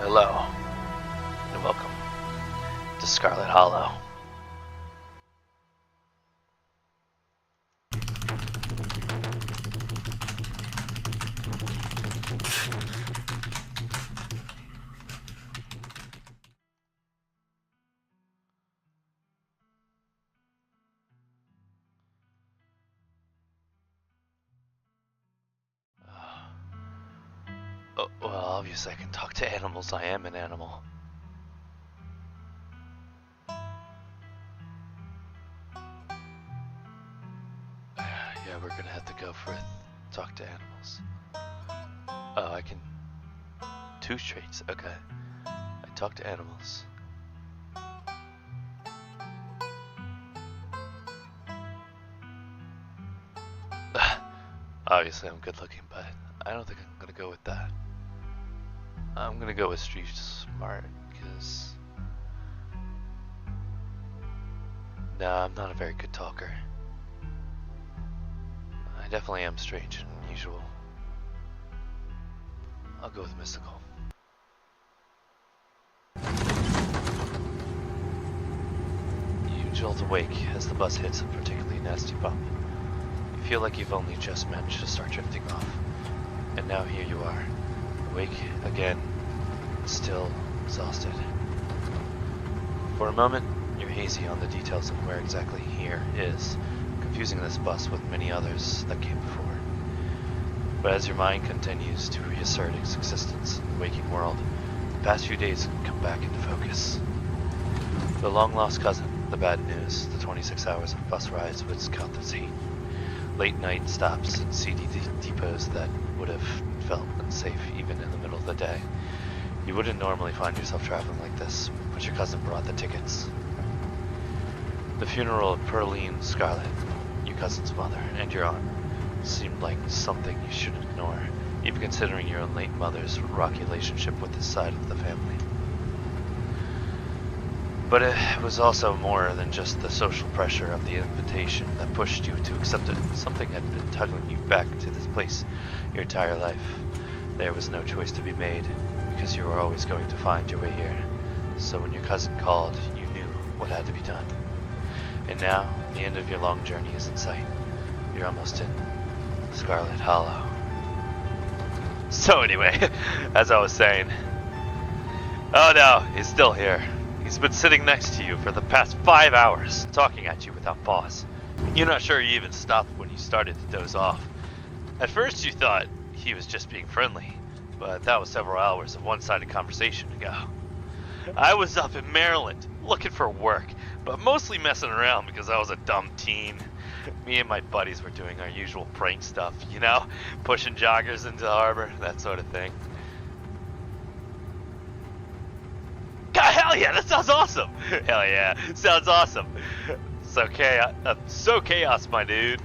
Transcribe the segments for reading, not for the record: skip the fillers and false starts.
Hello, and welcome to Scarlet Hollow. Well, obviously I can talk to animals. I am an animal. Yeah, we're gonna have to go for it. Talk to animals. Oh, I can... 2 traits, okay. I talk to animals. Obviously I'm good looking, but I don't think I'm gonna go with that. I'm gonna go with street smart, because... Nah, I'm not a very good talker. I definitely am strange and unusual. I'll go with mystical. You jolt awake as the bus hits a particularly nasty bump. You feel like you've only just managed to start drifting off. And now here you are, awake again, still exhausted. For a moment, you're hazy on the details of where exactly here is, confusing this bus with many others that came before. But as your mind continues to reassert its existence in the waking world, the past few days come back into focus. The long-lost cousin, the bad news, the 26 hours of bus rides with countless heat, late night stops at CD depots that would have felt unsafe even in the middle of the day. You wouldn't normally find yourself traveling like this, but your cousin brought the tickets. The funeral of Pearline Scarlet, your cousin's mother, and your aunt, seemed like something you shouldn't ignore, even considering your own late mother's rocky relationship with this side of the family. But it was also more than just the social pressure of the invitation that pushed you to accept it. Something had been tugging you back to this place your entire life. There was no choice to be made, because you were always going to find your way here. So when your cousin called, you knew what had to be done. And now, the end of your long journey is in sight. You're almost in Scarlet Hollow. So anyway, as I was saying... Oh no, he's still here. He's been sitting next to you for the past 5 hours, talking at you without pause. You're not sure he even stopped when you started to doze off. At first you thought he was just being friendly, but that was several hours of one-sided conversation ago. I was up in Maryland, looking for work, but mostly messing around because I was a dumb teen. Me and my buddies were doing our usual prank stuff, you know, pushing joggers into the harbor, that sort of thing. God, hell yeah, that sounds awesome! Hell yeah, sounds awesome. So chaos, my dude.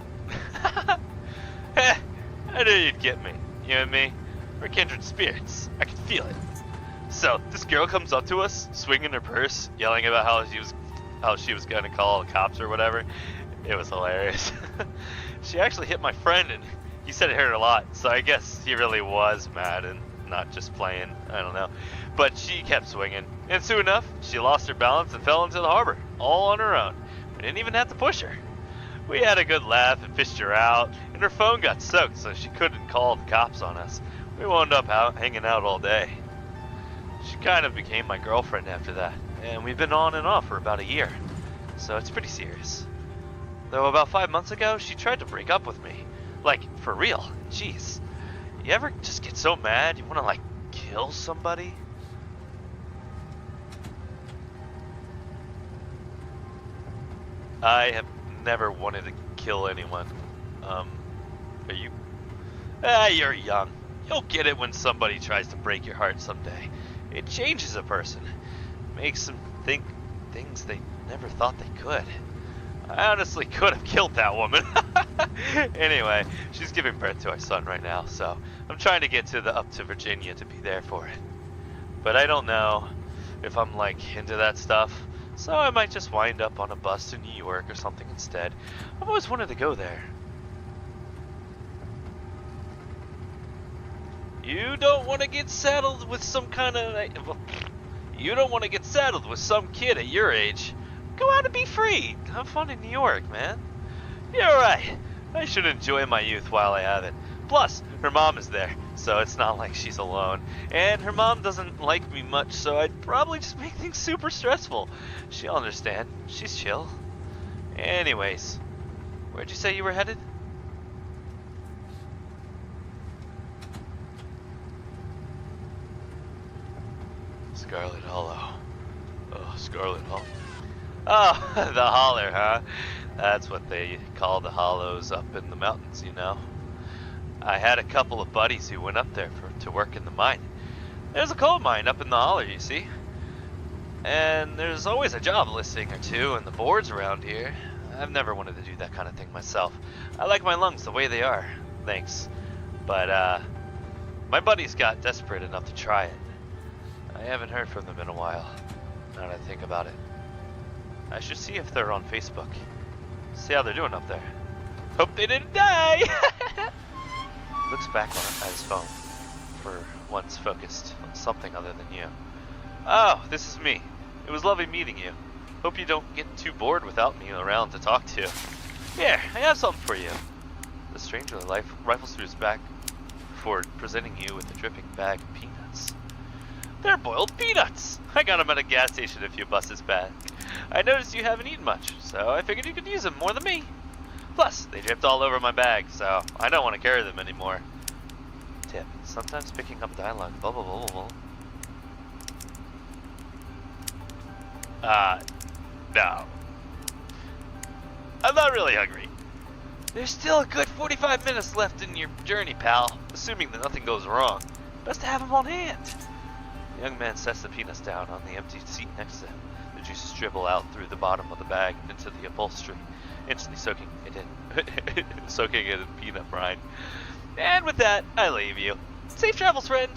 I knew you'd get me, you and me. We're kindred spirits, I can feel it. So, this girl comes up to us, swinging her purse, yelling about how she was gonna call the cops or whatever. It was hilarious. She actually hit my friend, and he said it hurt a lot, so I guess he really was mad and not just playing, I don't know. But she kept swinging, and soon enough, she lost her balance and fell into the harbor, all on her own. We didn't even have to push her. We had a good laugh and fished her out, and her phone got soaked, so she couldn't call the cops on us. We wound up hanging out all day. She kind of became my girlfriend after that, and we've been on and off for about a year, so it's pretty serious. Though about 5 months ago, she tried to break up with me. Like, for real. Jeez. You ever just get so mad you want to, like, kill somebody? I have never wanted to kill anyone. Are you? You're young. You'll get it when somebody tries to break your heart someday. It changes a person. Makes them think things they never thought they could. I honestly could have killed that woman. Anyway, she's giving birth to our son right now, so I'm trying to get up to Virginia to be there for it. But I don't know if I'm like into that stuff, so I might just wind up on a bus to New York or something instead. I've always wanted to go there. You don't want to get saddled with some kind of... You don't want to get saddled with some kid at your age. Go out and be free. Have fun in New York, man. You're right. I should enjoy my youth while I have it. Plus, her mom is there, so it's not like she's alone. And her mom doesn't like me much, so I'd probably just make things super stressful. She'll understand. She's chill. Anyways, where'd you say you were headed? Scarlet Hollow. Oh, Scarlet Hollow. Oh, the holler, huh? That's what they call the hollows up in the mountains, you know. I had a couple of buddies who went up there to work in the mine. There's a coal mine up in the holler, you see. And there's always a job listing or two in the boards around here. I've never wanted to do that kind of thing myself. I like my lungs the way they are, thanks. But, my buddies got desperate enough to try it. I haven't heard from them in a while, now that I think about it. I should see if they're on Facebook. See how they're doing up there. Hope they didn't die! Looks back at his phone, for once focused on something other than you. Oh, this is me. It was lovely meeting you. Hope you don't get too bored without me around to talk to. Here, I have something for you. The stranger rifles through his back before presenting you with a dripping bag of peanuts. They're boiled peanuts! I got them at a gas station a few buses back. I noticed you haven't eaten much, so I figured you could use them more than me. Plus, they dripped all over my bag, so I don't want to carry them anymore. Tip, sometimes picking up dialogue, blah blah blah blah blah. No. I'm not really hungry. There's still a good 45 minutes left in your journey, pal, assuming that nothing goes wrong. Best to have them on hand. The young man sets the peanuts down on the empty seat next to him. The juices dribble out through the bottom of the bag into the upholstery, instantly soaking it in peanut brine. And with that, I leave you. Safe travels, friend!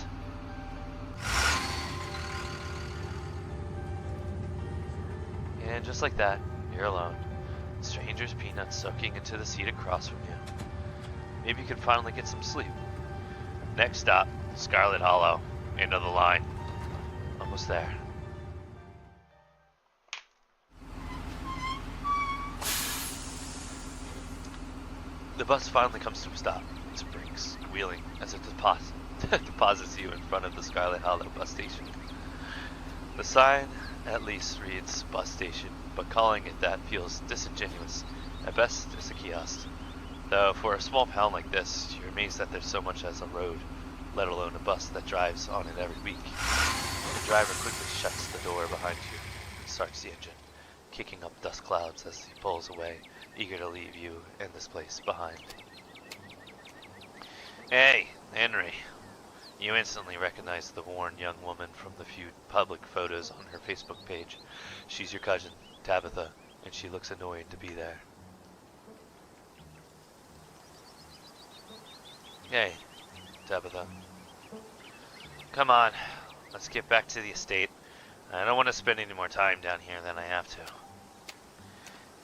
And just like that, you're alone. Stranger's peanuts soaking into the seat across from you. Maybe you can finally get some sleep. Next stop, Scarlet Hollow. End of the line. Almost there. The bus finally comes to a stop. Its brakes wheeling as it deposits you in front of the Scarlet Hollow bus station. The sign at least reads bus station, but calling it that feels disingenuous. At best, it's a kiosk. Though for a small town like this, you're amazed that there's so much as a road, let alone a bus that drives on it every week. The driver quickly shuts the door behind you and starts the engine, kicking up dust clouds as he pulls away, eager to leave you and this place behind. Hey, Henry. You instantly recognize the worn young woman from the few public photos on her Facebook page. She's your cousin, Tabitha, and she looks annoyed to be there. Hey, Tabitha. Come on, let's get back to the estate. I don't want to spend any more time down here than I have to.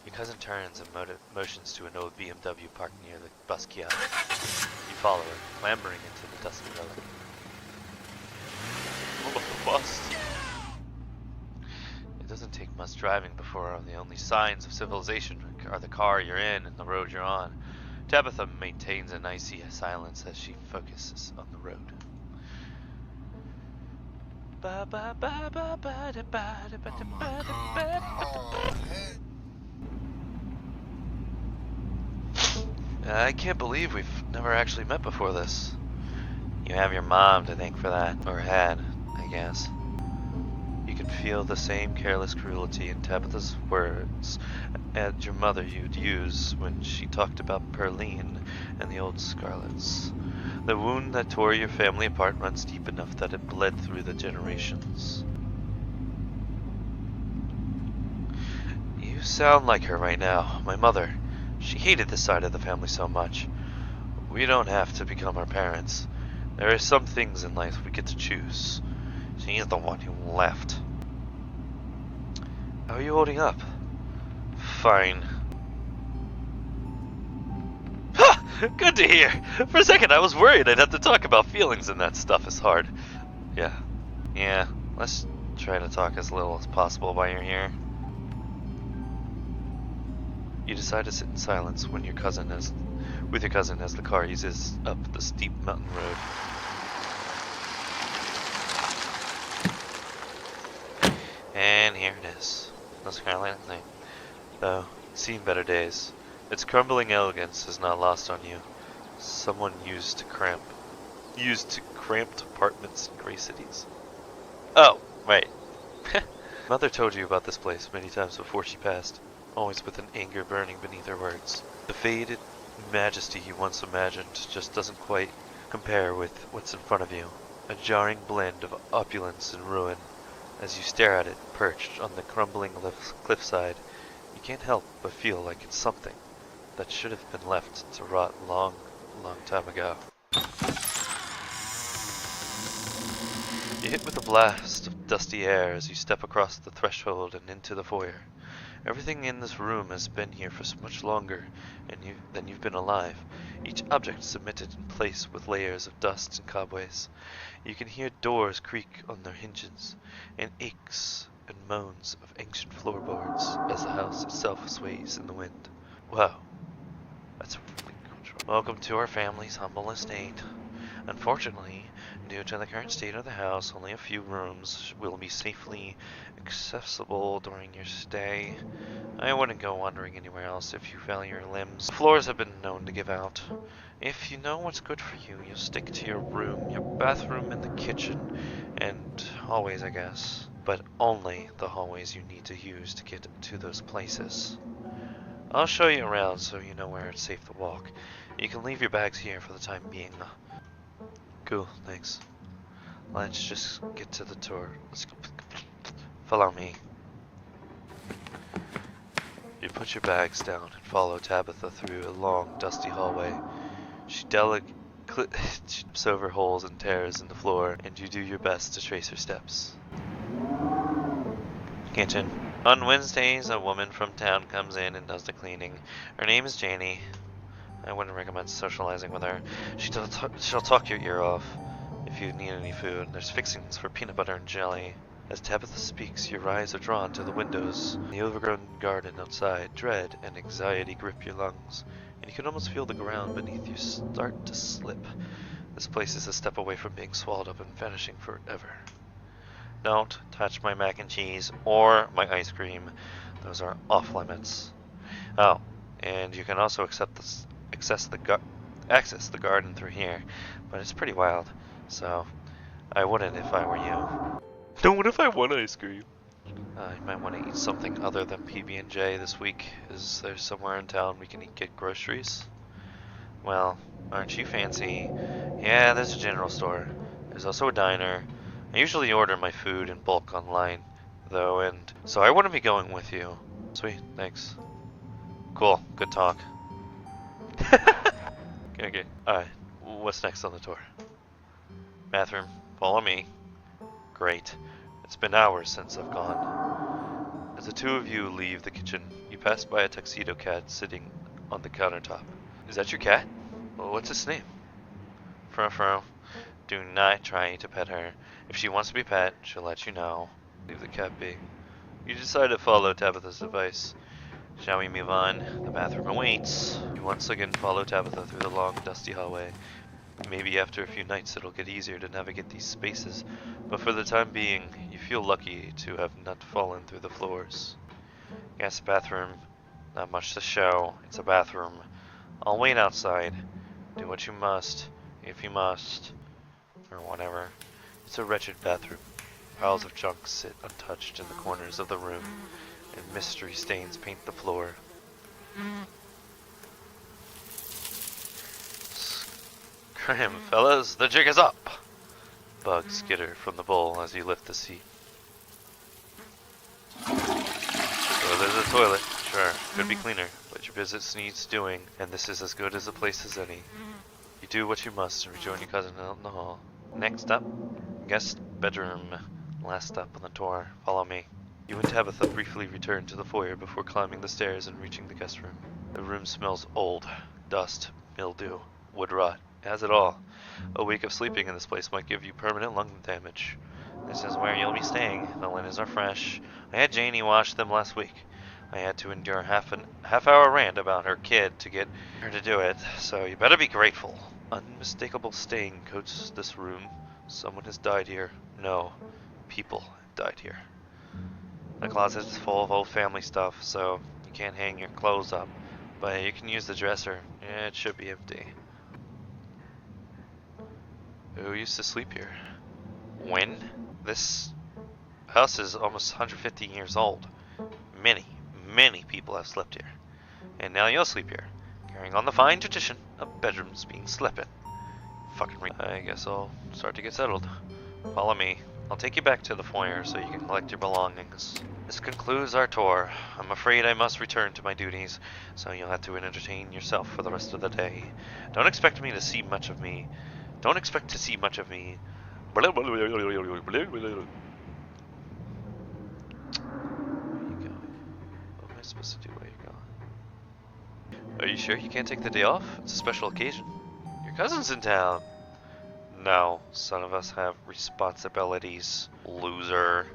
Your cousin turns and motions to an old BMW parked near the bus kiosk. You follow her, clambering into the dusty road. Oh, the bus! It doesn't take much driving before the only signs of civilization are the car you're in and the road you're on. Tabitha maintains an icy silence as she focuses on the road. I can't believe we've never actually met before this. You have your mom to thank for that, or had, I guess. You can feel the same careless cruelty in Tabitha's words as your mother you'd use when she talked about Perline and the old Scarlets. The wound that tore your family apart runs deep enough that it bled through the generations. You sound like her right now, my mother. She hated this side of the family so much. We don't have to become our parents. There are some things in life we get to choose. She's the one who left. How are you holding up? Fine. Ha! Good to hear. For a second, I was worried I'd have to talk about feelings, and that stuff is hard. Yeah. Let's try to talk as little as possible while you're here. You decide to sit in silence with your cousin as the car eases up the steep mountain road. And here it is. No Scarlet thing. Though, seen better days. Its crumbling elegance is not lost on you. Someone used cramped apartments in gray cities. Oh, right. Mother told you about this place many times before she passed, always with an anger burning beneath her words. The faded majesty you once imagined just doesn't quite compare with what's in front of you. A jarring blend of opulence and ruin. As you stare at it, perched on the crumbling cliffside, you can't help but feel like it's something that should have been left to rot long time ago. You hit with a blast of dusty air as you step across the threshold and into the foyer. Everything in this room has been here for so much longer than you've been alive, each object cemented in place with layers of dust and cobwebs. You can hear doors creak on their hinges, and aches and moans of ancient floorboards as the house itself sways in the wind. Wow, that's really cultural. Welcome to our family's humble estate. Unfortunately, due to the current state of the house, only a few rooms will be safely accessible during your stay. I wouldn't go wandering anywhere else if you value your limbs. The floors have been known to give out. If you know what's good for you, you'll stick to your room, your bathroom, and the kitchen, and hallways, I guess. But only the hallways you need to use to get to those places. I'll show you around so you know where it's safe to walk. You can leave your bags here for the time being. Cool, thanks. Let's just get to the tour. Let's go. Follow me. You put your bags down and follow Tabitha through a long, dusty hallway. She trips over holes and tears in the floor, and you do your best to trace her steps. Kitchen. On Wednesdays, a woman from town comes in and does the cleaning. Her name is Janie. I wouldn't recommend socializing with her. She'll talk your ear off. If you need any food, there's fixings for peanut butter and jelly. As Tabitha speaks, your eyes are drawn to the windows. In the overgrown garden outside, dread and anxiety grip your lungs, and you can almost feel the ground beneath you start to slip. This place is a step away from being swallowed up and vanishing forever. Don't touch my mac and cheese or my ice cream. Those are off limits. Oh, and you can also access the garden through here, but it's pretty wild, so I wouldn't if I were you. No, what if I want ice cream? You might want to eat something other than PB&J this week. Is there somewhere in town we can get groceries? Well, aren't you fancy? Yeah, there's a general store. There's also a diner. I usually order my food in bulk online, though, and so I wouldn't be going with you. Sweet, thanks. Cool, good talk. Okay. Alright, what's next on the tour? Bathroom, follow me. Great. It's been hours since I've gone. As the two of you leave the kitchen, you pass by a tuxedo cat sitting on the countertop. Is that your cat? Well, what's its name? Fro. Do not try to pet her. If she wants to be pet, she'll let you know. Leave the cat be. You decide to follow Tabitha's advice. Shall we move on? The bathroom awaits. You once again follow Tabitha through the long, dusty hallway. Maybe after a few nights it'll get easier to navigate these spaces, but for the time being, you feel lucky to have not fallen through the floors. Yes, bathroom. Not much to show. It's a bathroom. I'll wait outside. Do what you must, if you must, or whatever. It's a wretched bathroom. Piles of junk sit untouched in the corners of the room, and mystery stains paint the floor. Scram, fellas, the jig is up! Bugs skitter from the bowl as you lift the seat. So there's a toilet. Sure, could be cleaner, but your business needs doing, and this is as good as a place as any. You do what you must and rejoin your cousin out in the hall. Next up, guest bedroom. Last stop on the tour. Follow me. You and Tabitha briefly return to the foyer before climbing the stairs and reaching the guest room. The room smells old, dust, mildew, wood rot. It has it all. A week of sleeping in this place might give you permanent lung damage. This is where you'll be staying. The linens are fresh. I had Janie wash them last week. I had to endure half-hour rant about her kid to get her to do it, so you better be grateful. Unmistakable stain coats this room. Someone has died here. No, people have died here. The closet is full of old family stuff, so you can't hang your clothes up, but you can use the dresser. It should be empty. Who used to sleep here? When? This house is almost 150 years old. Many people have slept here. And now you'll sleep here, carrying on the fine tradition of bedrooms being slept in. I guess I'll start to get settled. Follow me. I'll take you back to the foyer so you can collect your belongings. This concludes our tour. I'm afraid I must return to my duties, so you'll have to entertain yourself for the rest of the day. Don't expect to see much of me. Where you going? What am I supposed to do while you're gone? Are you sure you can't take the day off? It's a special occasion. Your cousin's in town. No, some of us have responsibilities. Loser.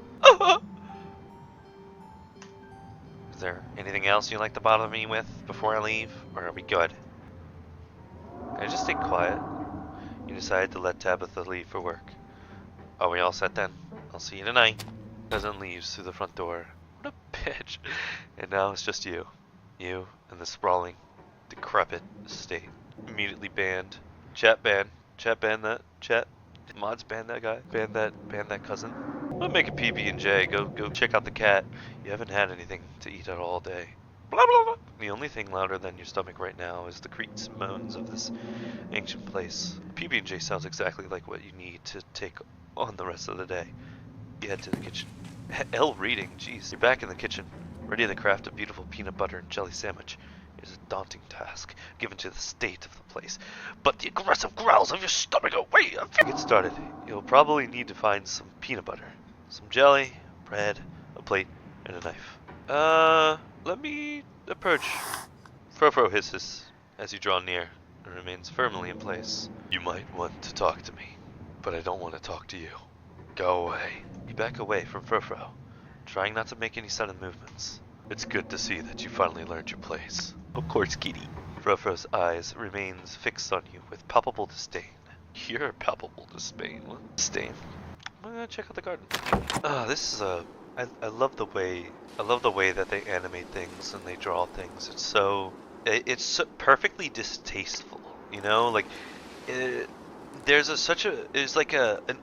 Is there anything else you'd like to bother me with before I leave? Or are we good? Can I just stay quiet? You decided to let Tabitha leave for work. Are we all set then? I'll see you tonight. Cousin leaves through the front door. What a bitch. And now it's just you. You and the sprawling, decrepit estate. Immediately banned. Chat ban that. Chat. Mods ban that guy. Ban that cousin. I'll make a PB&J. Go check out the cat. You haven't had anything to eat at all day. Blah, blah, blah. The only thing louder than your stomach right now is the creaks and moans of this ancient place. PB&J sounds exactly like what you need to take on the rest of the day. You head to the kitchen. L reading, jeez. You're back in the kitchen, ready to craft a beautiful peanut butter and jelly sandwich. It is a daunting task, given to the state of the place, but the aggressive growls of your stomach away. To get started, you'll probably need to find some peanut butter, some jelly, bread, a plate, and a knife. Let me approach. Frofro hisses as you draw near and remains firmly in place. You might want to talk to me, but I don't want to talk to you. Go away. You back away from Frofro, trying not to make any sudden movements. It's good to see that you finally learned your place. Of course, kitty. Frofro's eyes remains fixed on you with palpable disdain. You're palpable disdain. What? Disdain. I'm gonna check out the garden. This is I love the way that they animate things and they draw things. It's so perfectly distasteful, you know, like there's an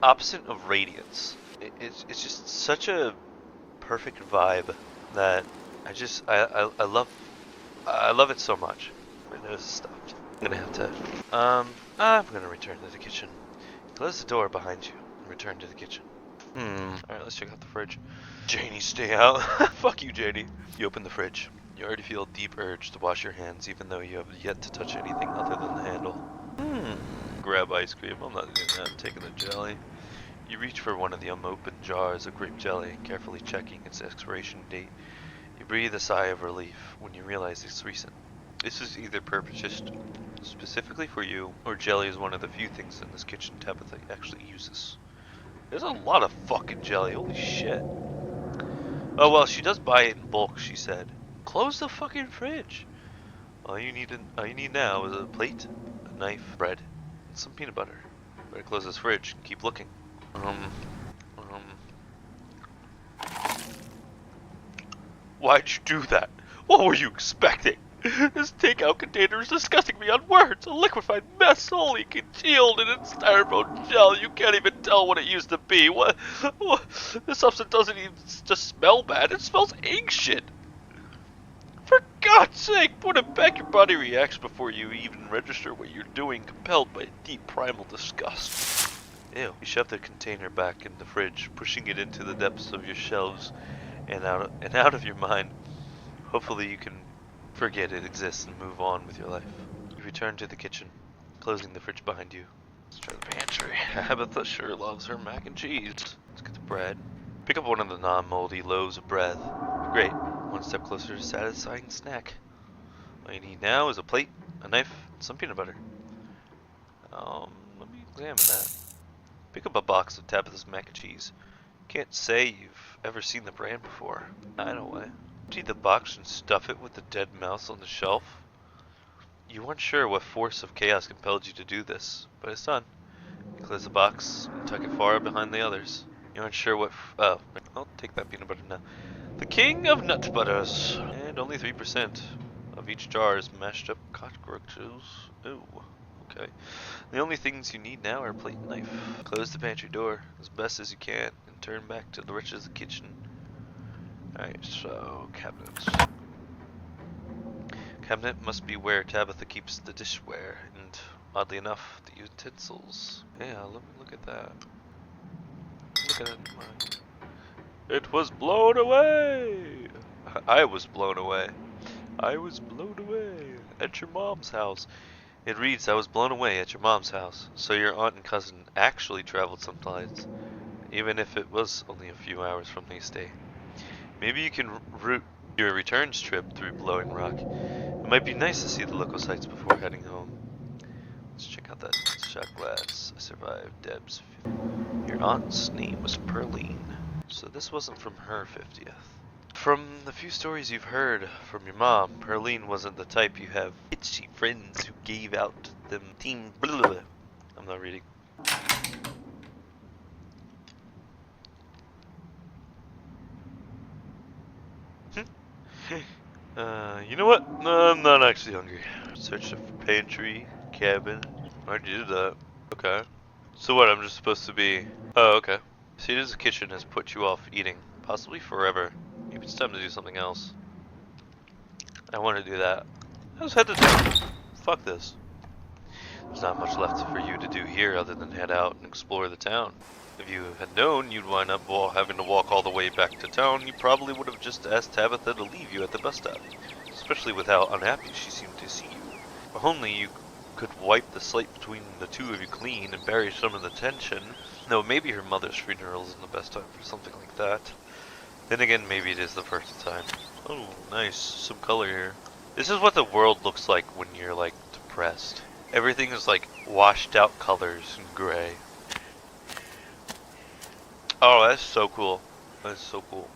opposite of radiance. It's just such a perfect vibe that I love it so much. My nose is stopped. I'm gonna have to I'm gonna return to the kitchen. Close the door behind you and return to the kitchen. Alright, let's check out the fridge. Janie, stay out. Fuck you, Janie. You open the fridge. You already feel a deep urge to wash your hands even though you have yet to touch anything other than the handle. Grab ice cream. I'm not doing that. I'm taking the jelly. You reach for one of the unopened jars of grape jelly, carefully checking its expiration date. You breathe a sigh of relief when you realize it's recent. This is either purchased specifically for you, or jelly is one of the few things in this kitchen Tabitha actually uses. There's a lot of fucking jelly, holy shit. Oh well, she does buy it in bulk, she said. Close the fucking fridge. All you need now is a plate, a knife, bread, and some peanut butter. Better close this fridge and keep looking. Why'd you do that? What were you expecting? This takeout container is disgusting beyond words. A liquefied mess, wholly congealed in its styrofoam gel. You can't even tell what it used to be. What? This substance doesn't even just smell bad. It smells ancient. For God's sake, put it back. Your body reacts before you even register what you're doing, compelled by a deep primal disgust. Ew. You shove the container back in the fridge, pushing it into the depths of your shelves and out of your mind. Hopefully you can forget it exists and move on with your life. You return to the kitchen, closing the fridge behind you. Let's try the pantry. Tabitha sure loves her mac and cheese. Let's get the bread. Pick up one of the non-moldy loaves of bread. Great. One step closer to satisfying snack. All you need now is a plate, a knife, and some peanut butter. Let me examine that. Pick up a box of Tabitha's mac and cheese. Can't say you've ever seen the brand before. I know why. Empty the box and stuff it with the dead mouse on the shelf. You weren't sure what force of chaos compelled you to do this, but it's done. You close the box and tuck it far behind the others. You aren't sure what. Oh, I'll take that peanut butter now. The king of nut butters, and only 3% of each jar is mashed up cockroaches. Ooh, okay. The only things you need now are a plate and knife. Close the pantry door as best as you can and turn back to the riches of the kitchen. Alright, so cabinets. Cabinet must be where Tabitha keeps the dishware and, oddly enough, the utensils. Yeah, let me look at that. Look at it. It was blown away! I was blown away. I was blown away at your mom's house. It reads, I was blown away at your mom's house. So your aunt and cousin actually traveled sometimes, even if it was only a few hours from the estate. Maybe you can route your returns trip through Blowing Rock. It might be nice to see the local sights before heading home. Let's check out that shot glass. I survived Deb's. Your aunt's name was Pearline, so this wasn't from her 50th. From the few stories you've heard from your mom, Pearline wasn't the type you have itchy friends who gave out them team blah, blah, blah. I'm not reading. You know what? No, I'm not actually hungry. Search the pantry, cabin. Why'd you do that? Okay. So what, I'm just supposed to be... Oh, okay. See, this kitchen has put you off eating. Possibly forever. Maybe it's time to do something else. I want to do that. Let's head to town. Fuck this. There's not much left for you to do here other than head out and explore the town. If you had known you'd wind up having to walk all the way back to town, you probably would have just asked Tabitha to leave you at the bus stop. Especially with how unhappy she seemed to see you. If only you could wipe the slate between the two of you clean and bury some of the tension. No, maybe her mother's funeral isn't the best time for something like that. Then again, maybe it is the first time. Oh, nice. Some color here. This is what the world looks like when you're, like, depressed. Everything is, like, washed out colors and gray. Oh, that's so cool. That's so cool.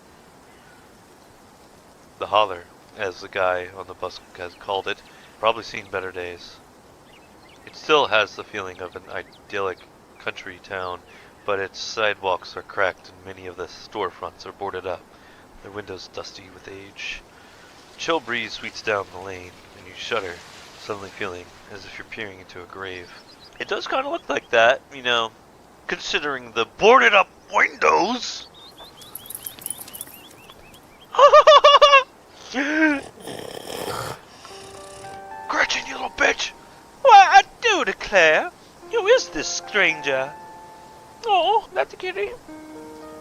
The holler, as the guy on the bus has called it, probably seen better days. It still has the feeling of an idyllic country town, but its sidewalks are cracked and many of the storefronts are boarded up, their windows dusty with age. A chill breeze sweeps down the lane, and you shudder, suddenly feeling as if you're peering into a grave. It does kind of look like that, you know, considering the boarded up windows. Gretchen, you little bitch! Why, I do declare, who is this stranger? Oh, that's a kitty.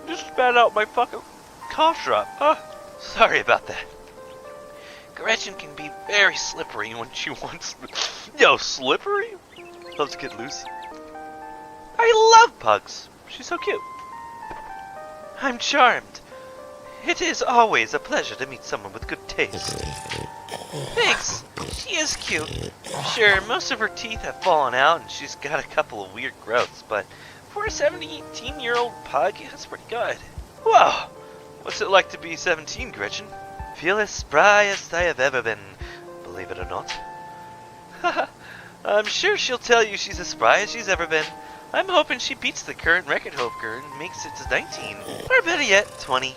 Just spat out my fucking cough drop. Sorry about that. Gretchen can be very slippery when she wants to. Yo, slippery? Loves to get loose. I love pugs. She's so cute. I'm charmed. It is always a pleasure to meet someone with good taste. Thanks. She is cute. Sure, most of her teeth have fallen out and she's got a couple of weird growths, but for a 17-year-old pug, that's pretty good. Whoa! What's it like to be 17, Gretchen? Feel as spry as I have ever been, believe it or not. I'm sure she'll tell you she's as spry as she's ever been. I'm hoping she beats the current record holder and makes it to 19. Or better yet, 20.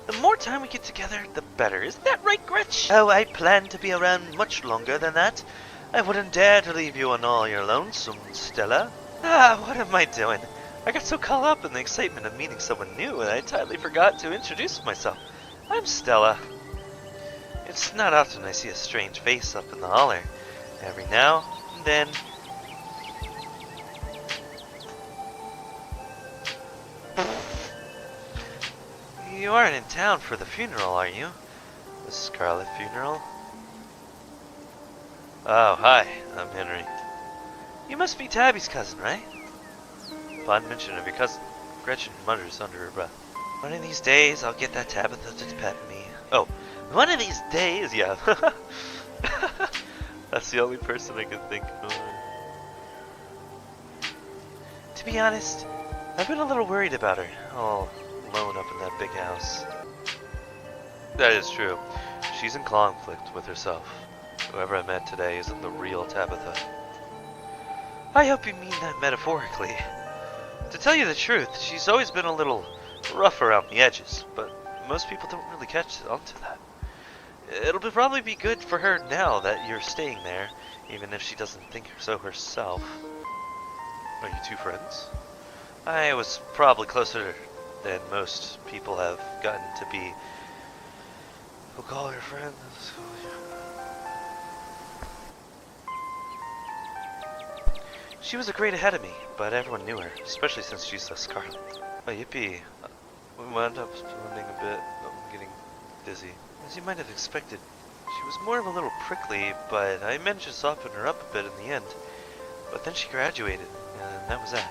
The more time we get together, the better. Isn't that right, Gretch? Oh, I plan to be around much longer than that. I wouldn't dare to leave you on all your lonesome, Stella. What am I doing? I got so caught up in the excitement of meeting someone new and I entirely forgot to introduce myself. I'm Stella. It's not often I see a strange face up in the holler. Every now and then. You aren't in town for the funeral, are you? The Scarlet funeral? Oh, hi. I'm Henry. You must be Tabby's cousin, right? Upon mention of your cousin, Gretchen mutters under her breath. One of these days, I'll get that Tabitha to pet me. Oh, one of these days, yeah. That's the only person I can think of. To be honest, I've been a little worried about her, all alone up in that big house. That is true. She's in conflict with herself. Whoever I met today isn't the real Tabitha. I hope you mean that metaphorically. To tell you the truth, she's always been a little rough around the edges, but most people don't really catch on to that. It'll probably be good for her now that you're staying there, even if she doesn't think so herself. Are you two friends? I was probably closer than most people have gotten to be. We'll call her friends. She was a grade ahead of me, but everyone knew her, especially since she's a Scarlet. Oh, yippee. We wound up spawning a bit. I'm getting dizzy. As you might have expected, she was more of a little prickly, but I managed to soften her up a bit in the end. But then she graduated, and that was that.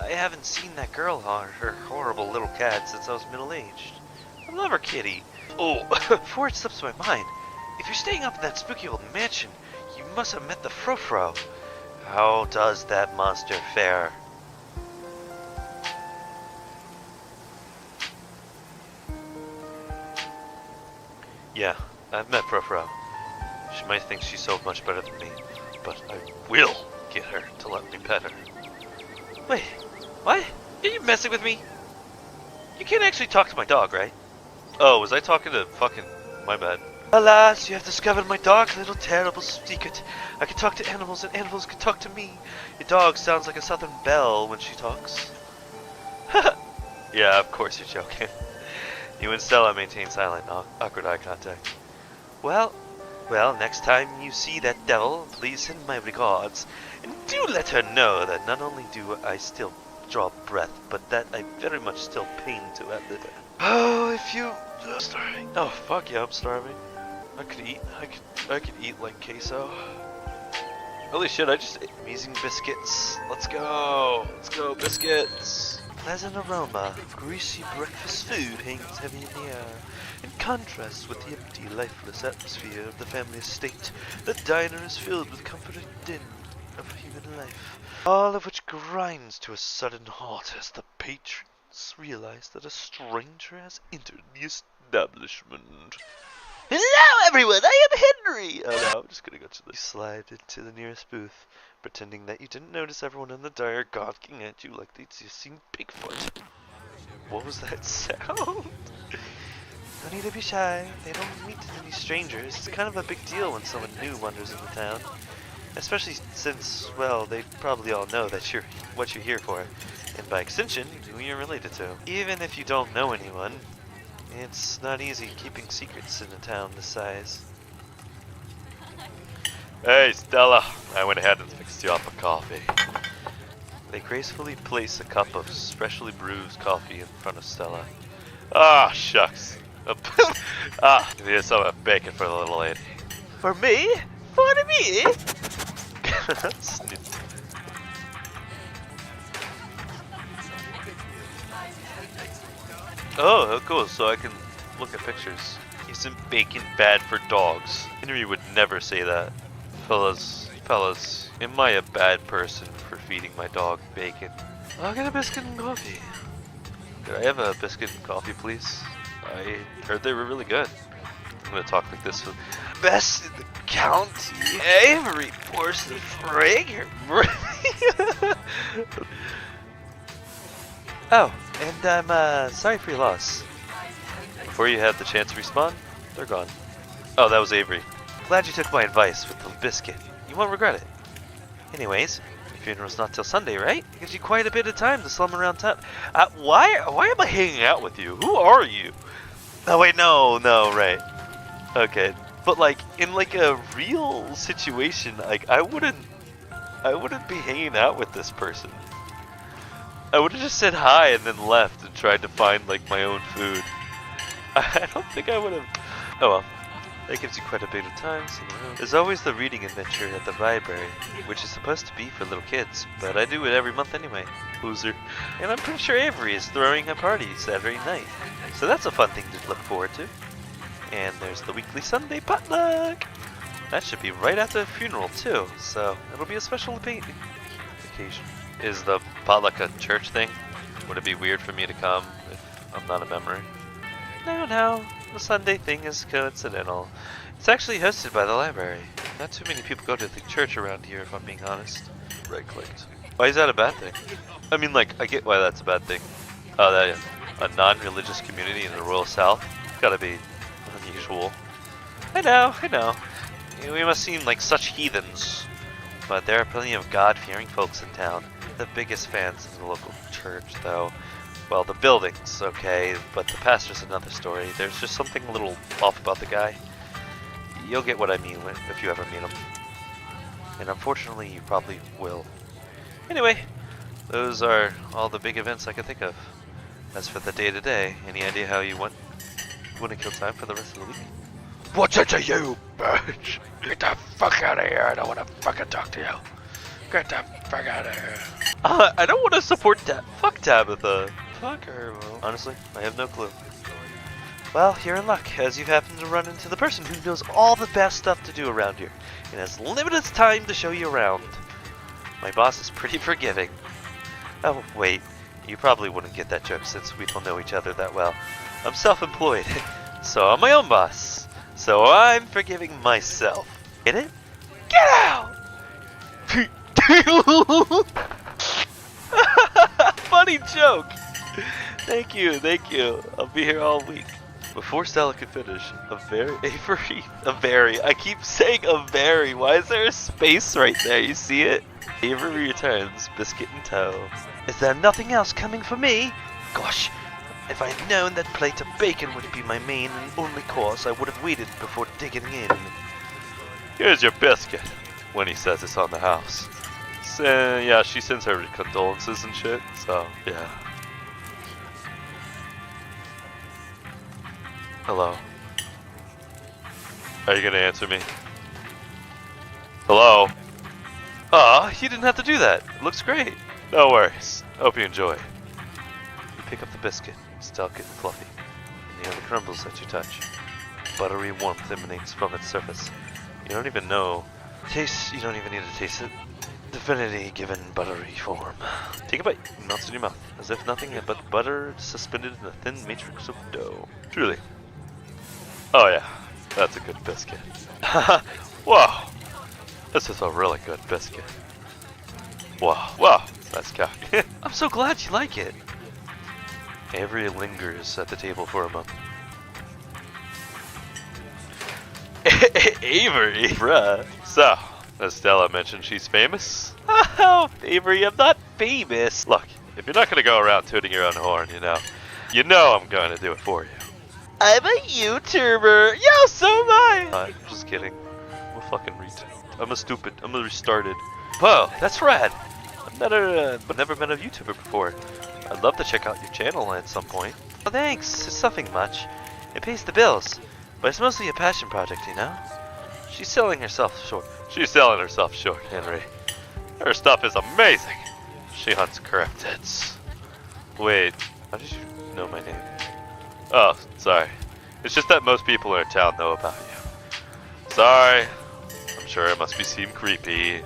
I haven't seen that girl or her horrible little cat since I was middle-aged. I love her kitty. Oh, before it slips my mind, if you're staying up in that spooky old mansion, you must have met the Frofro. How does that monster fare? Yeah, I've met Frofro. She might think she's so much better than me, but I will get her to let me pet her. Wait, what? Are you messing with me? You can't actually talk to my dog, right? Oh, was I talking to fucking... my bad. Alas, you have discovered my dark little terrible secret. I can talk to animals and animals can talk to me. Your dog sounds like a southern belle when she talks. Yeah, of course you're joking. You and Stella maintain silent, awkward eye contact. Well, next time you see that devil, please send my regards. And do let her know that not only do I still draw breath, but that I very much still pain to outlive her. Oh, if you... starving. Oh, fuck yeah, I'm starving. I could eat. I could eat like queso. Holy shit, I just ate amazing biscuits. Let's go. Let's go, biscuits. Pleasant aroma of greasy breakfast food hangs heavy in the air. In contrast with the empty, lifeless atmosphere of the family estate, the diner is filled with comforting din of human life, all of which grinds to a sudden halt as the patrons realize that a stranger has entered the establishment. Hello everyone, I am Henry! Oh no, I'm just gonna go to the slide into the nearest booth, pretending that you didn't notice everyone in the diner gawking at you like they'd just seen Bigfoot. What was that sound? No need to be shy, they don't meet any strangers. It's kind of a big deal when someone new wanders into town. Especially since, well, they probably all know that you're what you're here for, and by extension, who you're related to. Even if you don't know anyone, it's not easy keeping secrets in a town this size. Hey, Stella! I went ahead and fixed you up a coffee. They gracefully place a cup of freshly brewed coffee in front of Stella. Ah, shucks. Here's some bacon for the little lady. For me? For me? Oh, cool, so I can look at pictures. Isn't bacon bad for dogs? Henry would never say that. Fellas, am I a bad person for feeding my dog bacon? I'll get a biscuit and coffee. Could I have a biscuit and coffee, please? I heard they were really good. I'm gonna talk like this. Best in the county. Every portion of fragrant. Oh, and I'm sorry for your loss. Before you had the chance to respawn, they're gone. Oh, that was Avery. Glad you took my advice with the biscuit. You won't regret it. Anyways, your funeral's not till Sunday, right? It gives you quite a bit of time to slum around town. Why am I hanging out with you? Who are you? Oh wait, no, right. Okay, but like in like a real situation, like I wouldn't be hanging out with this person. I would have just said hi and then left and tried to find like my own food. I don't think I would have. Oh well, that gives you quite a bit of time. So there's always the reading adventure at the library, which is supposed to be for little kids, but I do it every month anyway. Loser. And I'm pretty sure Avery is throwing a party Saturday night, so that's a fun thing to look forward to. And there's the weekly Sunday potluck. That should be right after the funeral too, so it'll be a special occasion. Is the potluck a church thing? Would it be weird for me to come if I'm not a member? No, the Sunday thing is coincidental. It's actually hosted by the library. Not too many people go to the church around here, if I'm being honest. Right-clicked. Why is that a bad thing? I mean, like, I get why that's a bad thing. Oh, that a non-religious community in the Royal South? Gotta be unusual. I know. We must seem like such heathens. But there are plenty of God-fearing folks in town. The biggest fans of the local church, though. Well, the building's okay, but the pastor's another story. There's just something a little off about the guy. You'll get what I mean if you ever meet him. And unfortunately, you probably will. Anyway, those are all the big events I can think of. As for the day-to-day, any idea how you want to kill time for the rest of the week? What's it to you, bitch? Get the fuck out of here. I don't want to fucking talk to you. Get the fuck out of here. I don't want to support fuck Tabitha. Fuck her. Well, honestly, I have no clue. Well, you're in luck, as you happen to run into the person who knows all the best stuff to do around here, and has limited time to show you around. My boss is pretty forgiving. Oh, wait, you probably wouldn't get that joke since we don't know each other that well. I'm self-employed, so I'm my own boss. So I'm forgiving myself. Get it? Get out! Funny joke! Thank you. I'll be here all week. Before Stella could finish, I keep saying a very. Why is there a space right there? You see it? Avery returns, biscuit in tow. Is there nothing else coming for me? Gosh, if I had known that plate of bacon would be my main and only course, I would have waited before digging in. Here's your biscuit, when he says it's on the house. So, yeah, she sends her condolences and shit, so, yeah. Hello. Are you gonna answer me? Hello? Aw, you didn't have to do that. It looks great. No worries. Hope you enjoy. You pick up the biscuit. It's delicate and fluffy. And you hear the crumbles that you touch. Buttery warmth emanates from its surface. You don't even know. You don't even need to taste it. Divinity given buttery form. Take a bite. It melts in your mouth, as if nothing but butter suspended in a thin matrix of dough. Truly. Oh yeah, that's a good biscuit. Whoa, this is a really good biscuit. Whoa, that's cock. I'm so glad you like it. Avery lingers at the table for a moment. Avery? Bruh. So, as Stella mentioned, she's famous? Oh, Avery, I'm not famous. Look, if you're not gonna go around tooting your own horn, you know I'm gonna do it for you. I'm a YouTuber. Yo, so am I. I'm just kidding. I'm a fucking I'm a restarted. Whoa, that's rad. I've never been a YouTuber before. I'd love to check out your channel at some point. Oh, thanks. It's nothing much. It pays the bills, but it's mostly a passion project, you know? She's selling herself short. She's selling herself short, Henry. Her stuff is amazing. She hunts cryptids. Wait, how did you know my name? Oh, sorry. It's just that most people in town know about you. Sorry. I'm sure it must seem creepy.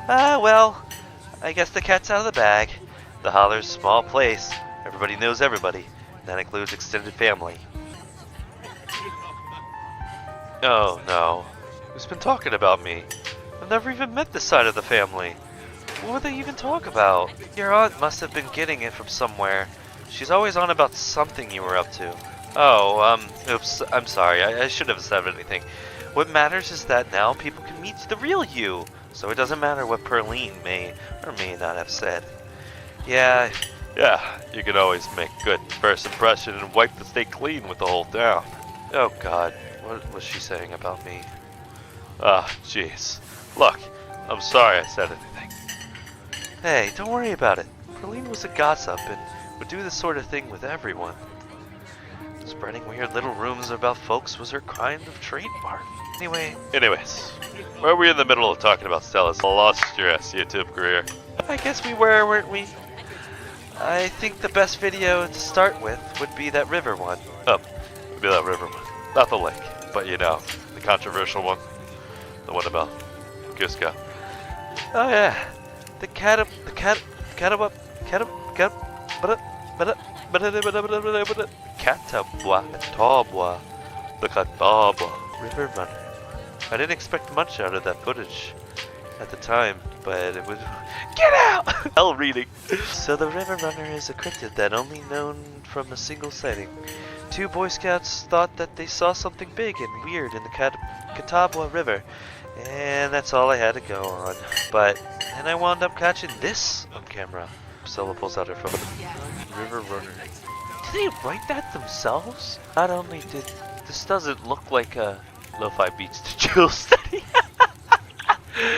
Well, I guess the cat's out of the bag. The Holler's a small place. Everybody knows everybody. And that includes extended family. Oh, no. Who's been talking about me? I've never even met this side of the family. What would they even talk about? Your aunt must have been getting it from somewhere. She's always on about something you were up to. Oh, oops, I'm sorry. I shouldn't have said anything. What matters is that now people can meet the real you. So it doesn't matter what Perline may or may not have said. Yeah, you can always make good first impression and wipe the slate clean with the whole town. Oh God, what was she saying about me? Ah, jeez. Look, I'm sorry I said anything. Hey, don't worry about it. Perline was a gossip and would do this sort of thing with everyone. Spreading weird little rumors about folks was her kind of trademark. Anyways, were we in the middle of talking about Stella's illustrious YouTube career? I guess we were, weren't we? I think the best video to start with would be that river one. Oh, would be that river one. Not the lake, but the controversial one. The one about Cusco. Oh yeah, the Catabua, Catabua, the Catawba River Runner. I didn't expect much out of that footage at the time, but it was get out. Hell reading. So the River Runner is a cryptid that only known from a single sighting. 2 Boy Scouts thought that they saw something big and weird in the Catawba River, and that's all I had to go on. But then I wound up catching this on camera. Stella pulls out her phone. River Runner. Did they write that themselves? Not only did this doesn't look like a Lo-Fi Beats to Chill study.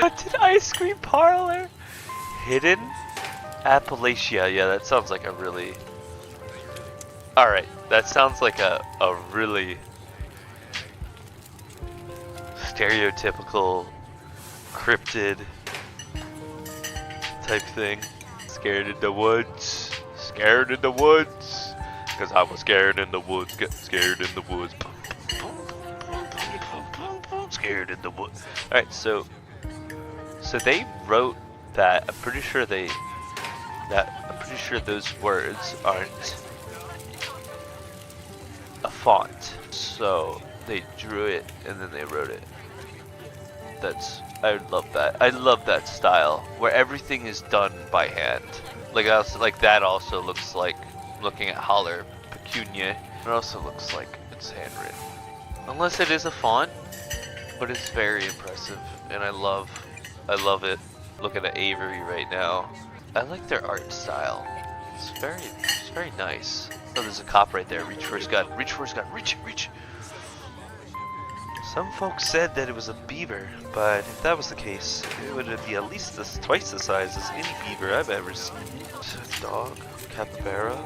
But did Ice Cream Parlor? Hidden Appalachia. Yeah, that sounds like a really... Alright, that sounds like a really stereotypical cryptid type thing. Scared in the woods. Scared in the woods. Because I was scared in the woods. Get scared in the woods. Scared in the woods. Alright, so they wrote that. I'm pretty sure those words aren't a font. So they drew it and then they wrote it. I love that. I love that style where everything is done by hand. Like that also looks like, looking at Holler Pecunia, it also looks like it's handwritten. Unless it is a font, but it's very impressive and I love it. Looking at Avery right now. I like their art style. It's very nice. Oh, there's a cop right there. Reach for his gun. Reach for his gun. Reach. Some folks said that it was a beaver, but if that was the case, it would be at least twice the size as any beaver I've ever seen. Dog? Capybara?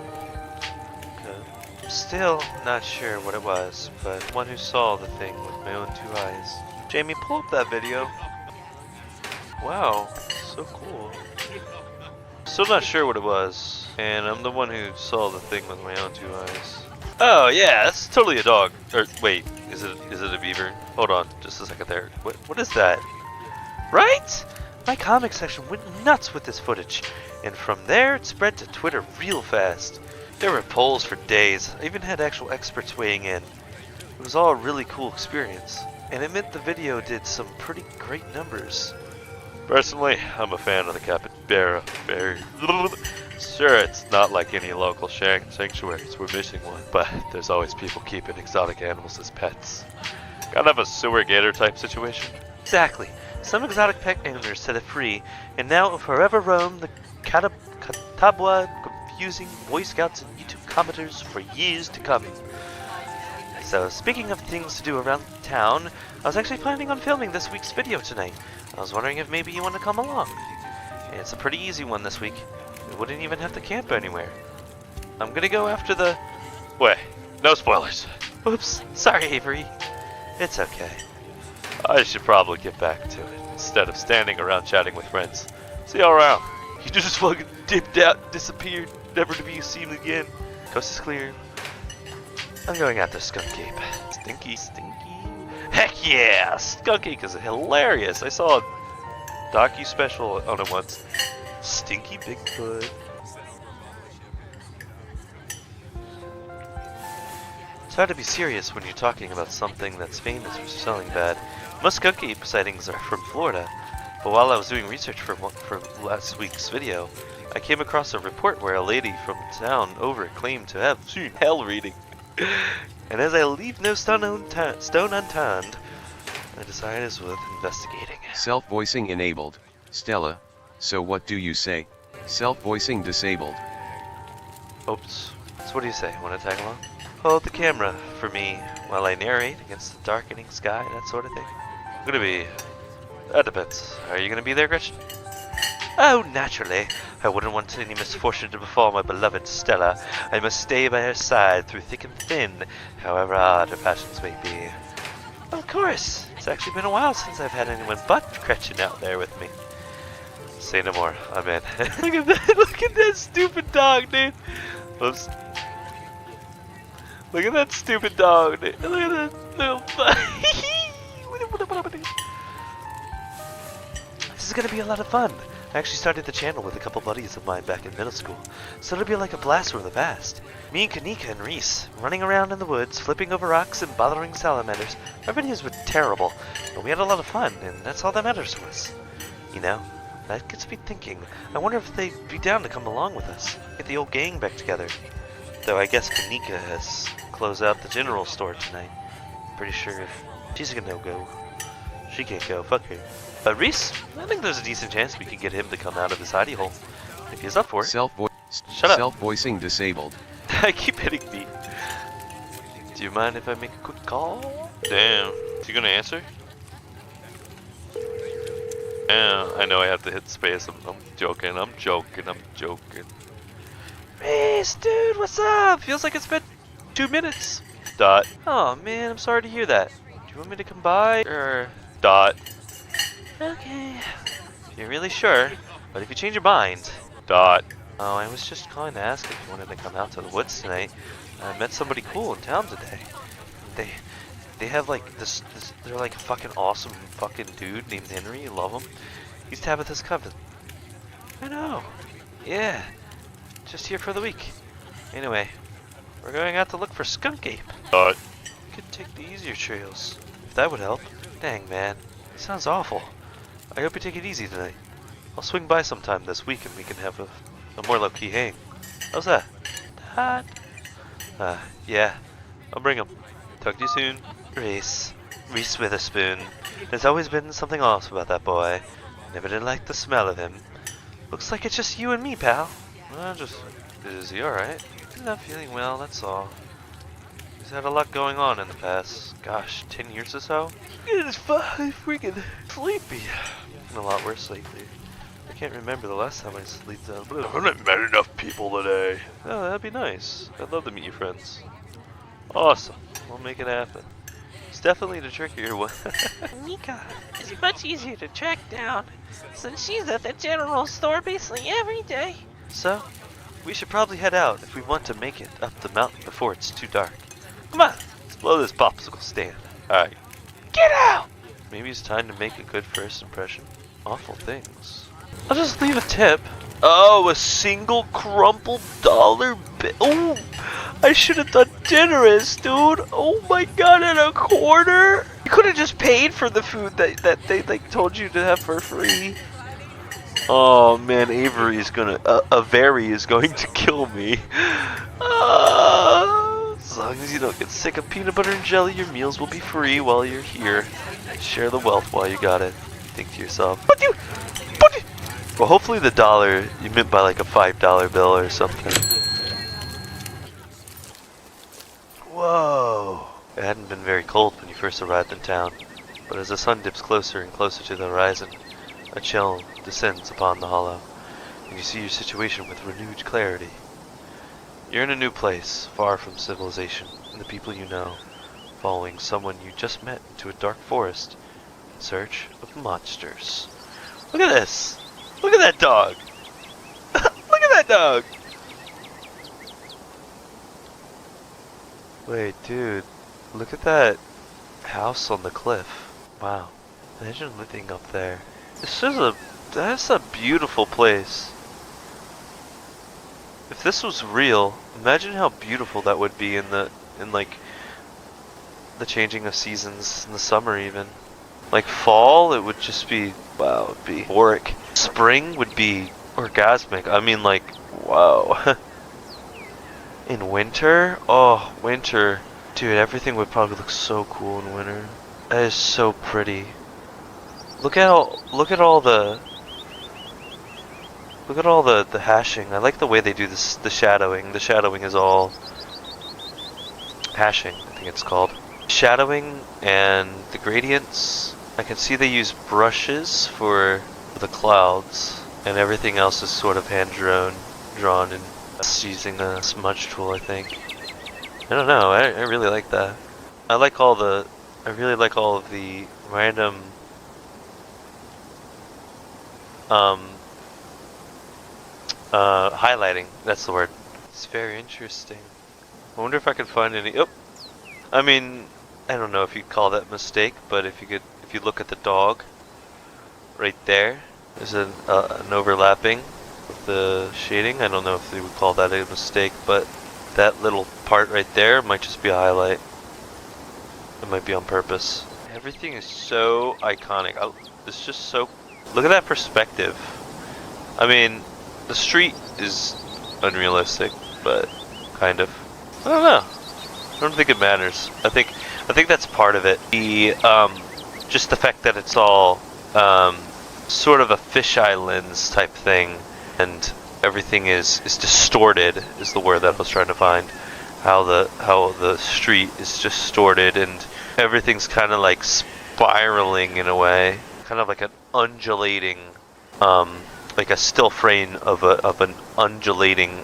Okay. Still not sure what it was, but one who saw the thing with my own 2 eyes. Jamie, pull up that video. Wow, so cool. Still not sure what it was, and I'm the one who saw the thing with my own 2 eyes. Oh yeah, that's totally a dog. Or wait, is it a beaver? Hold on, just a second there. What is that? Right? My comic section went nuts with this footage, and from there it spread to Twitter real fast. There were polls for days. I even had actual experts weighing in. It was all a really cool experience, and it meant the video did some pretty great numbers. Personally, I'm a fan of the capybara. Sure, it's not like any local sanctuaries, we're missing one, but there's always people keeping exotic animals as pets. Kind of a sewer gator type situation. Exactly. Some exotic pet owners set it free, and now it will forever roam the Catawba, confusing Boy Scouts and YouTube commenters for years to come. So, speaking of things to do around town, I was actually planning on filming this week's video tonight. I was wondering if maybe you want to come along. It's a pretty easy one this week. We wouldn't even have to camp anywhere. I'm gonna go after the... Wait, no spoilers. Oops, sorry Avery. It's okay. I should probably get back to it, instead of standing around chatting with friends. See you all around. You just fucking dipped out, disappeared, never to be seen again. Coast is clear. I'm going after Skunk Cape. Stinky. Heck yeah! Skunk Ape is hilarious. I saw a docu special on it once. Stinky Bigfoot. It's hard to be serious when you're talking about something that's famous for selling bad. Most Skunk Ape sightings are from Florida, but while I was doing research for last week's video, I came across a report where a lady from town over claimed to have seen hell reading. And as I leave no stone unturned, I decided it's worth investigating. Self-voicing enabled. Stella, so what do you say? Self-voicing disabled. Oops. So what do you say? Want to tag along? Hold the camera for me while I narrate against the darkening sky, that sort of thing. I'm gonna be... That depends. Are you gonna be there, Gretchen? Oh, naturally. I wouldn't want any misfortune to befall my beloved Stella. I must stay by her side through thick and thin, however odd her passions may be. Of course. It's actually been a while since I've had anyone but Gretchen out there with me. Say no more. I'm in. Look at that. Look at that stupid dog, dude. Oops. Look at that stupid dog, dude. Look at that little is gonna be a lot of fun. I actually started the channel with a couple buddies of mine back in middle school, so it'll be like a blast from the past. Me and Kanika and Reese, running around in the woods, flipping over rocks and bothering salamanders. Our videos were terrible, but we had a lot of fun, and that's all that matters to us. You know, that gets me thinking, I wonder if they'd be down to come along with us, get the old gang back together. Though I guess Kanika has closed out the general store tonight. Pretty sure she's gonna go. She can't go, fuck her. But Reese, I think there's a decent chance we can get him to come out of his hidey hole. If he's up for it. Shut up. Self-voicing disabled. I keep hitting B. Do you mind if I make a quick call? Damn. Is he gonna answer? Yeah, I know I have to hit space. I'm joking. Reese, dude, what's up? Feels like it's been 2 minutes. Dot. Oh man, I'm sorry to hear that. Do you want me to come by? Or dot. Okay. You're really sure? But if you change your mind. Dot. Oh, I was just calling to ask if you wanted to come out to the woods tonight. I met somebody cool in town today. They have like this they're like a fucking awesome fucking dude named Henry. You love him. He's Tabitha's cousin. I know. Yeah. Just here for the week. Anyway, we're going out to look for skunk ape. Dot. We could take the easier trails, if that would help. Dang, man. It sounds awful. I hope you take it easy tonight. I'll swing by sometime this week and we can have a more low-key hang. How's that? Dot. Yeah. I'll bring him. Talk to you soon. Reese Witherspoon. There's always been something off about that boy. Never did like the smell of him. Looks like it's just you and me, pal. Is he alright? He's not feeling well, that's all. He's had a lot going on in the past, gosh, 10 years or so? It's freaking sleepy. Been a lot worse lately. I can't remember the last time I slept out of blue. I haven't met enough people today. Oh, that'd be nice. I'd love to meet your friends. Awesome. We'll make it happen. It's definitely the trickier one. Mika is much easier to track down since she's at the general store basically every day. So, we should probably head out if we want to make it up the mountain before it's too dark. Come on, let's blow this popsicle stand. Alright. Get out! Maybe it's time to make a good first impression. Awful things. I'll just leave a tip. Oh, a single crumpled dollar bill. Oh, I should have done generous, dude. Oh my god, and a quarter? You could have just paid for the food that they like told you to have for free. Oh man, Avery is gonna, Avery is going to kill me. As long as you don't get sick of peanut butter and jelly, your meals will be free while you're here. Share the wealth while you got it. Think to yourself, well, hopefully the dollar you meant by like a $5 bill or something. Whoa! It hadn't been very cold when you first arrived in town, but as the sun dips closer and closer to the horizon, a chill descends upon the hollow, and you see your situation with renewed clarity. You're in a new place, far from civilization and the people you know, following someone you just met into a dark forest in search of monsters. Look at this! Look at that dog! Look at that dog! Wait, dude. Look at that house on the cliff. Wow. Imagine living up there. That's a beautiful place. If this was real, imagine how beautiful that would be in like the changing of seasons in the summer even. Like fall, it would just be, wow, it would be euphoric. Spring would be orgasmic. I mean, like, wow. In winter, oh, winter, dude, everything would probably look so cool in winter. That is so pretty. Look at all the hashing. I like the way they do this, the shadowing. The shadowing is all hashing, I think it's called. Shadowing and the gradients. I can see they use brushes for the clouds, and everything else is sort of hand drawn and using a smudge tool, I think. I don't know, I really like that. I really like all of the random highlighting, that's the word. It's very interesting. I wonder if I could find any, I mean, I don't know if you'd call that a mistake, but if you look at the dog right there, There's an overlapping of the shading. I don't know if they would call that a mistake, but that little part right there might just be a highlight. It might be on purpose. Everything is so iconic. It's just so... Look at that perspective. I mean, the street is unrealistic, but kind of. I don't know. I don't think it matters. I think that's part of it. The just the fact that it's all sort of a fisheye lens type thing, and everything is distorted is the word that I was trying to find. How the street is distorted and everything's kind of like spiraling in a way, kind of like an undulating, like a still frame of an undulating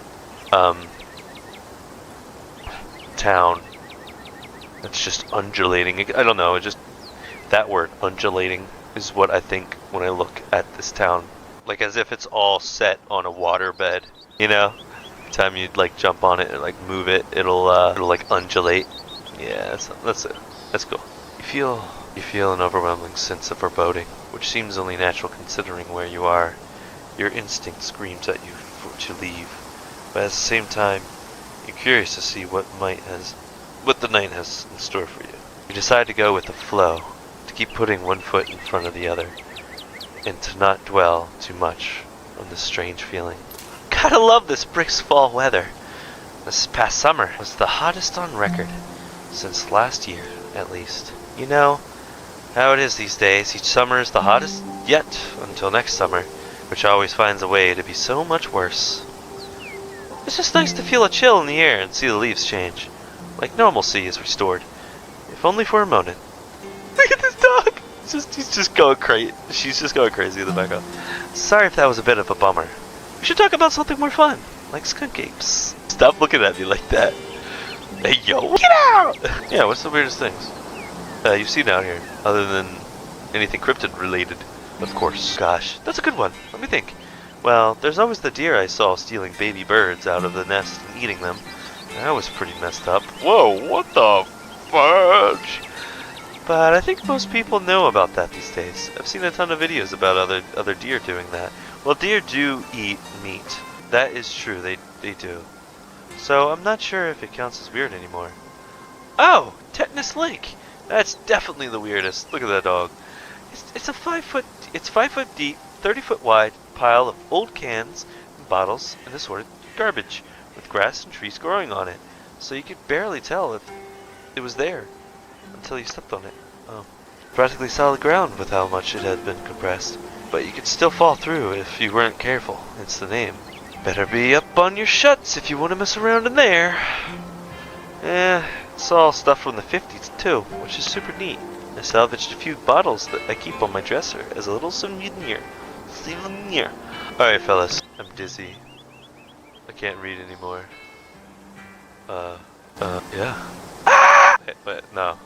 town. It's just undulating. I don't know. It just that word undulating is what I think when I look at this town, like as if it's all set on a waterbed. You know, every time you like jump on it and like move it, it'll like undulate. Yeah, that's it. That's cool. You feel an overwhelming sense of foreboding, which seems only natural considering where you are. Your instinct screams at you to leave, but at the same time, you're curious to see what the night has in store for you. You decide to go with the flow, to keep putting one foot in front of the other, and to not dwell too much on this strange feeling. Gotta love this brisk fall weather. This past summer was the hottest on record, since last year, at least. You know how it is these days. Each summer is the hottest yet until next summer, which always finds a way to be so much worse. It's just nice to feel a chill in the air and see the leaves change, like normalcy is restored, if only for a moment. Look at this dog! He's just going crazy. She's just going crazy in the background. Sorry if that was a bit of a bummer. We should talk about something more fun, like skunk apes. Stop looking at me like that. Hey yo, get out! Yeah, what's the weirdest things you've seen out here, other than anything cryptid related? Of course. Gosh, that's a good one. Let me think. Well, there's always the deer I saw stealing baby birds out of the nest and eating them. That was pretty messed up. Whoa, what the fudge? But I think most people know about that these days. I've seen a ton of videos about other deer doing that. Well, deer do eat meat. That is true, they do. So I'm not sure if it counts as weird anymore. Oh, tetanus lake. That's definitely the weirdest. Look at that dog. It's 5 foot deep, 30 foot wide pile of old cans and bottles and assorted garbage with grass and trees growing on it. So you could barely tell if it was there until you stepped on it. Oh. Practically solid ground with how much it had been compressed. But you could still fall through if you weren't careful. It's the name. Better be up on your shuts if you want to mess around in there. It's all stuff from the 50s too, which is super neat. I salvaged a few bottles that I keep on my dresser as a little souvenir. Alright fellas, I'm dizzy. I can't read anymore. Yeah. Wait, no.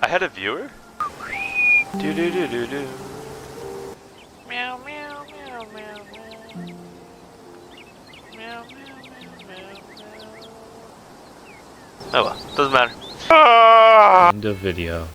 I had a viewer? Do do do do do. Meow meow meow meow meow. Meow meow meow meow meow. Oh well, doesn't matter. End of video.